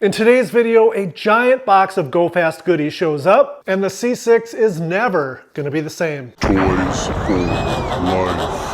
In today's video, a giant box of Go Fast goodies shows up, and the C6 is never gonna be the same. Toys for life.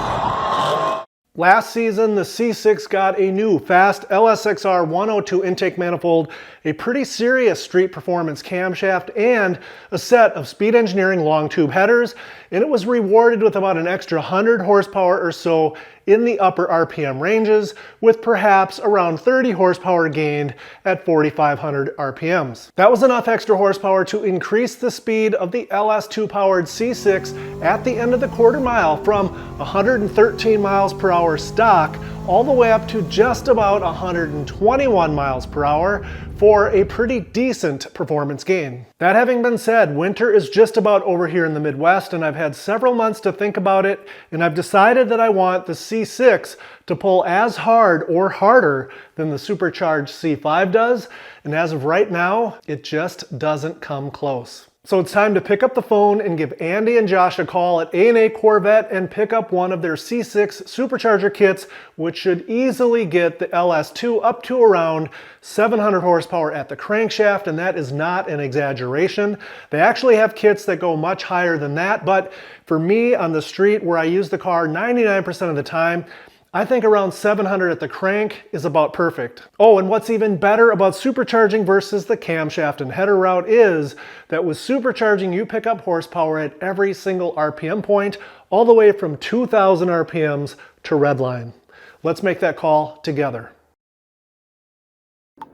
Last season, the C6 got a new fast LSXR 102 intake manifold, a pretty serious street performance camshaft, and a set of Speed Engineering long tube headers, and it was rewarded with about an extra 100 horsepower or so in the upper RPM ranges, with perhaps around 30 horsepower gained at 4,500 RPMs. That was enough extra horsepower to increase the speed of the LS2 powered C6 at the end of the quarter mile from 113 miles per hour stock all the way up to just about 121 miles per hour for a pretty decent performance gain. That having been said, winter is just about over here in the Midwest, and I've had several months to think about it, and I've decided that I want the C6 to pull as hard or harder than the supercharged C5 does, and as of right now, it just doesn't come close. So it's time to pick up the phone and give Andy and Josh a call at A&A Corvette and pick up one of their C6 Supercharger kits, which should easily get the LS2 up to around 700 horsepower at the crankshaft, and that is not an exaggeration. They actually have kits that go much higher than that, but for me on the street where I use the car 99% of the time, I think around 700 at the crank is about perfect. Oh, and what's even better about supercharging versus the camshaft and header route is that with supercharging, you pick up horsepower at every single RPM point, all the way from 2,000 RPMs to redline. Let's make that call together. A&A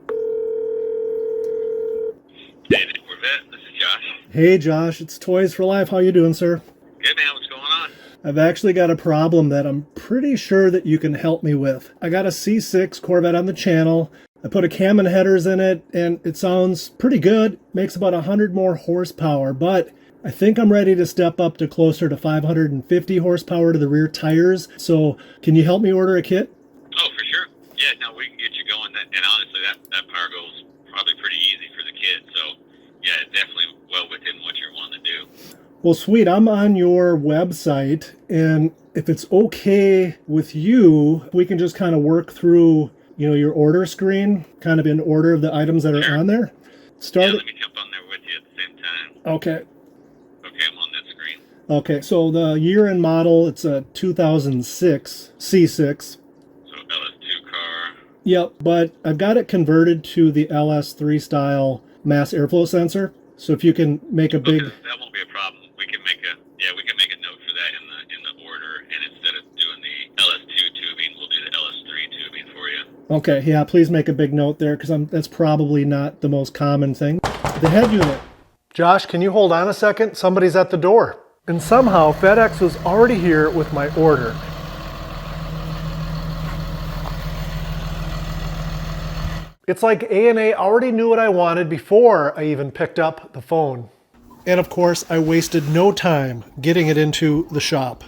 Corvette, this is Josh. Hey Josh, it's Toys for Life. How you doing, sir? Good, man. What's going on? I've actually got a problem that I'm pretty sure that you can help me with. I got a C6 Corvette on the channel. I put a cam and headers in it, and it sounds pretty good. Makes about 100 more horsepower, but I think I'm ready to step up to closer to 550 horsepower to the rear tires. So can you help me order a kit? Oh, for sure. Yeah, no, we can get you going. And honestly, that power goal is probably pretty easy for the kid. So, yeah, it's definitely well within what you're wanting to do. Well, sweet. I'm on your website, and if it's okay with you, we can just kind of work through, your order screen, kind of in order of the items that are on there. Yeah, let me jump on there with you at the same time. Okay. Okay, I'm on that screen. Okay, so the year and model, it's a 2006 C6. So LS2 car. Yep, but I've got it converted to the LS3 style mass airflow sensor. So if you can make a big... Okay, that won't be a problem. We can make a note for that in the order, and instead of doing the LS2 tubing, we'll do the LS3 tubing for you. Okay, yeah, please make a big note there, because that's probably not the most common thing. The head unit. Josh, can you hold on a second? Somebody's at the door. And somehow FedEx was already here with my order. It's like A&A already knew what I wanted before I even picked up the phone. And of course, I wasted no time getting it into the shop.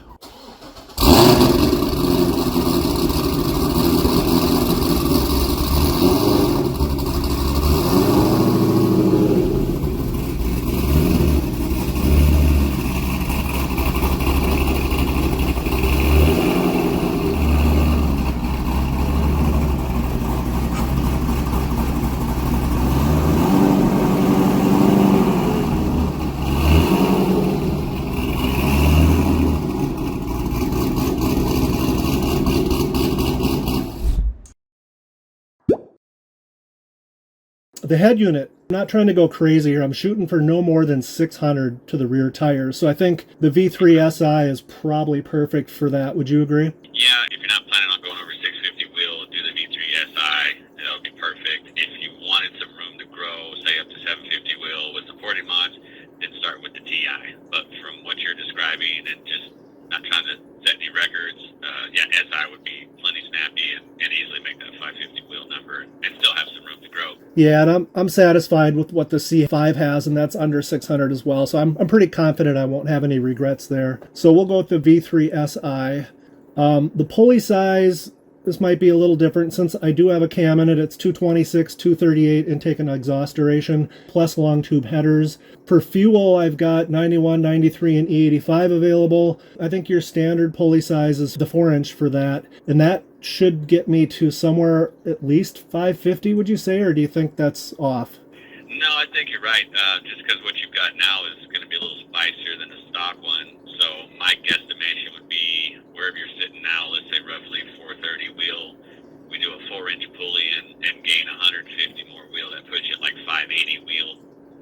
The head unit, I'm not trying to go crazy here. I'm shooting for no more than 600 to the rear tires. So I think the V3 SI is probably perfect for that. Would you agree? Yeah, if you're not planning on going over 650 wheel, do the V3 SI. That'll be perfect. If you wanted some room to grow, say up to 750 wheel with supporting mods, then start with the TI. But from what you're describing and just not trying to set any records, SI would be plenty snappy and easily make that 550 wheel number and still have some room to grow. Yeah, and I'm satisfied with what the C5 has, and that's under 600 as well. So I'm pretty confident I won't have any regrets there. So we'll go with the V3 SI. The pulley size, this might be a little different since I do have a cam in it. It's 226, 238 intake and exhaust duration, plus long tube headers. For fuel, I've got 91, 93, and E85 available. I think your standard pulley size is the 4-inch for that. And that should get me to somewhere at least 550, would you say, or do you think that's off? No, I think you're right. Just because what you've got now is going to be a little spicier than the stock one. So my guesstimation would be wherever you're sitting now, let's say roughly 430 wheel. We do a 4-inch pulley and gain 150 more wheel. That puts you at like 580 wheel.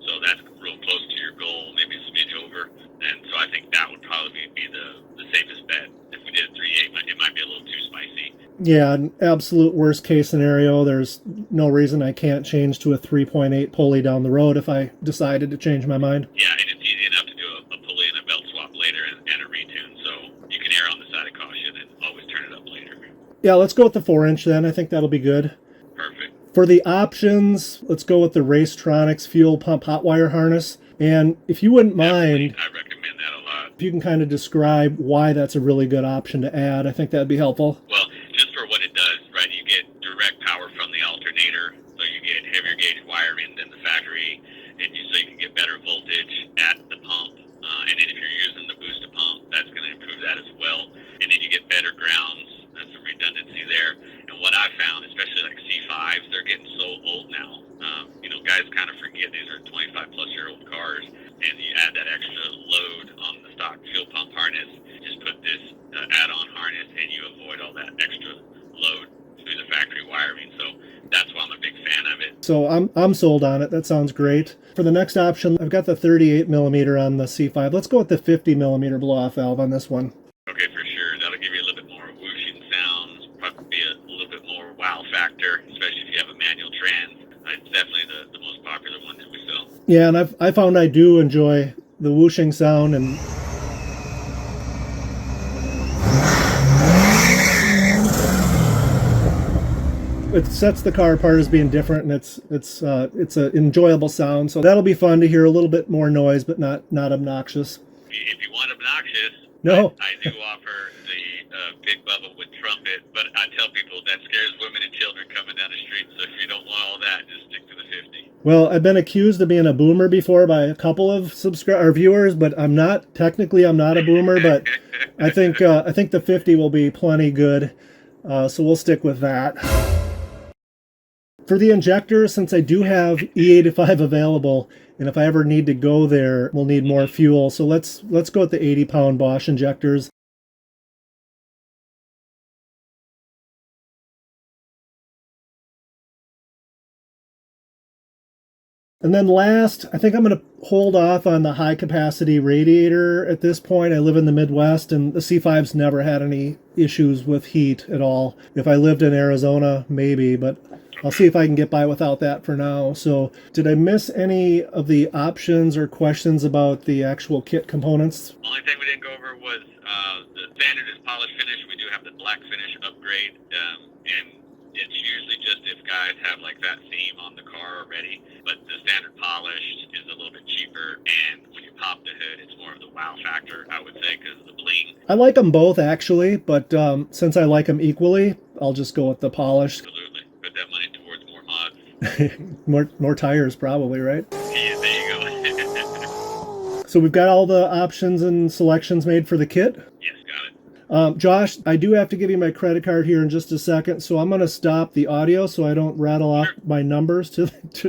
So that's real close to your goal, maybe a smidge over. And so I think that would probably be the safest bet. If we did a 3.8, it might be a little too spicy. Yeah, an absolute worst case scenario. There's no reason I can't change to a 3.8 pulley down the road if I decided to change my mind. Yeah, and it's easy enough to do a pulley and a belt swap later and a retune. So you can err on the side of caution and always turn it up later. Yeah, let's go with the 4-inch then. I think that'll be good. Perfect. For the options, let's go with the Racetronics fuel pump hot wire harness. And if you wouldn't mind, I recommend that a lot. if you can kind of describe why that's a really good option to add, I think that'd be helpful. Well, just for what it does, right, you get direct power from the alternator, so you get heavier gauge wiring than the factory, and so you can get better voltage at the pump. And then if you're using the booster pump, that's going to improve that as well. And then you get better grounds. That's some redundancy there. And what I found, especially like C5s, they're getting so old now. Guys kind of forget these are 25-plus-year-old cars, and you add that extra load on the stock fuel pump harness. Just put this add-on harness, and you avoid all that extra load through the factory wiring. So that's why I'm a big fan of it. So I'm sold on it. That sounds great. For the next option, I've got the 38 millimeter on the C5. Let's go with the 50 millimeter blow-off valve on this one. Okay, for sure. That'll give you a little bit more whooshing sounds, probably a little bit more wow factor, especially if you have a manual trans. It's definitely the most popular one that we sell. Yeah, and I found I do enjoy the whooshing sound, and it sets the car apart as being different, and it's an enjoyable sound. So that'll be fun to hear a little bit more noise, but not obnoxious. If you want obnoxious, No. I do offer the Big Bubba with trumpet, but I tell people that scares women and children coming down the street. So if you don't want all that, just stick to the 50. Well, I've been accused of being a boomer before by a couple of viewers, but I'm not. Technically, I'm not a boomer, but I think the 50 will be plenty good. So we'll stick with that. For the injector, since I do have E85 available, and if I ever need to go there, we'll need more fuel. So let's go with the 80-pound Bosch injectors. And then last, I think I'm going to hold off on the high-capacity radiator at this point. I live in the Midwest, and the C5's never had any issues with heat at all. If I lived in Arizona, maybe, but I'll see if I can get by without that for now. So did I miss any of the options or questions about the actual kit components? Only thing we didn't go over was the standard is polished finish. We do have the black finish upgrade, and it's usually just if guys have like that theme on the car already. But the standard polished is a little bit cheaper, and when you pop the hood, it's more of the wow factor, I would say, because of the bling. I like them both, actually, but since I like them equally, I'll just go with the polished. Absolutely. Put that money towards more mods. more tires, probably, right? Yeah, there you go. So we've got all the options and selections made for the kit. Yes, got it. Josh, I do have to give you my credit card here in just a second, so I'm going to stop the audio so I don't rattle off my numbers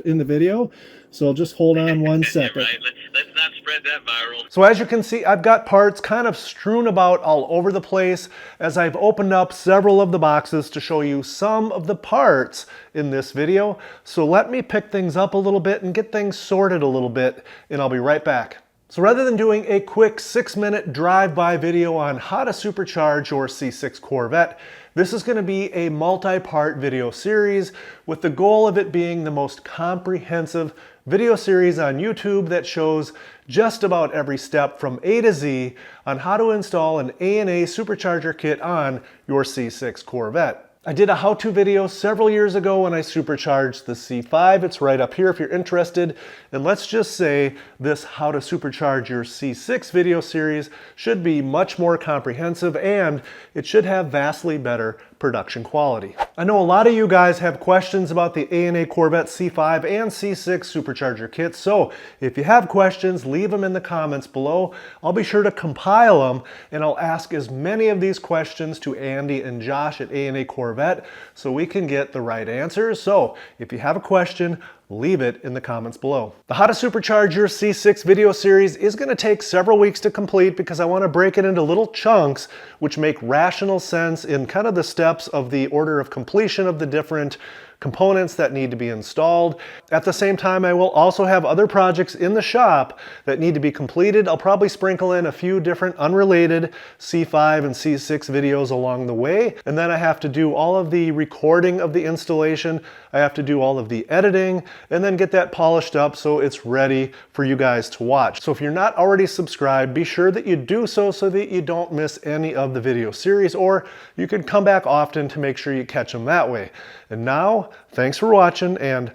in the video. So just hold on one second. Right. Let's not spread that viral. So as you can see, I've got parts kind of strewn about all over the place as I've opened up several of the boxes to show you some of the parts in this video. So let me pick things up a little bit and get things sorted a little bit, and I'll be right back. So rather than doing a quick 6-minute drive-by video on how to supercharge your C6 Corvette, this is going to be a multi-part video series with the goal of it being the most comprehensive video series on YouTube that shows just about every step from A to Z on how to install an A&A supercharger kit on your C6 Corvette. I did a how-to video several years ago when I supercharged the C5. It's right up here if you're interested. And let's just say this how to supercharge your C6 video series should be much more comprehensive, and it should have vastly better production quality. I know a lot of you guys have questions about the A&A Corvette C5 and C6 Supercharger kits, so if you have questions, leave them in the comments below. I'll be sure to compile them, and I'll ask as many of these questions to Andy and Josh at A&A Corvette so we can get the right answers. So if you have a question, leave it in the comments below. The How to Supercharge Your C6 video series is going to take several weeks to complete because I want to break it into little chunks which make rational sense in kind of the steps of the order of completion of the different components that need to be installed. At the same time, I will also have other projects in the shop that need to be completed. I'll probably sprinkle in a few different unrelated C5 and C6 videos along the way. And then I have to do all of the recording of the installation. I have to do all of the editing and then get that polished up so it's ready for you guys to watch. So if you're not already subscribed, be sure that you do so that you don't miss any of the video series, or you can come back often to make sure you catch them that way. And now, thanks for watching, and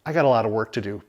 I got a lot of work to do.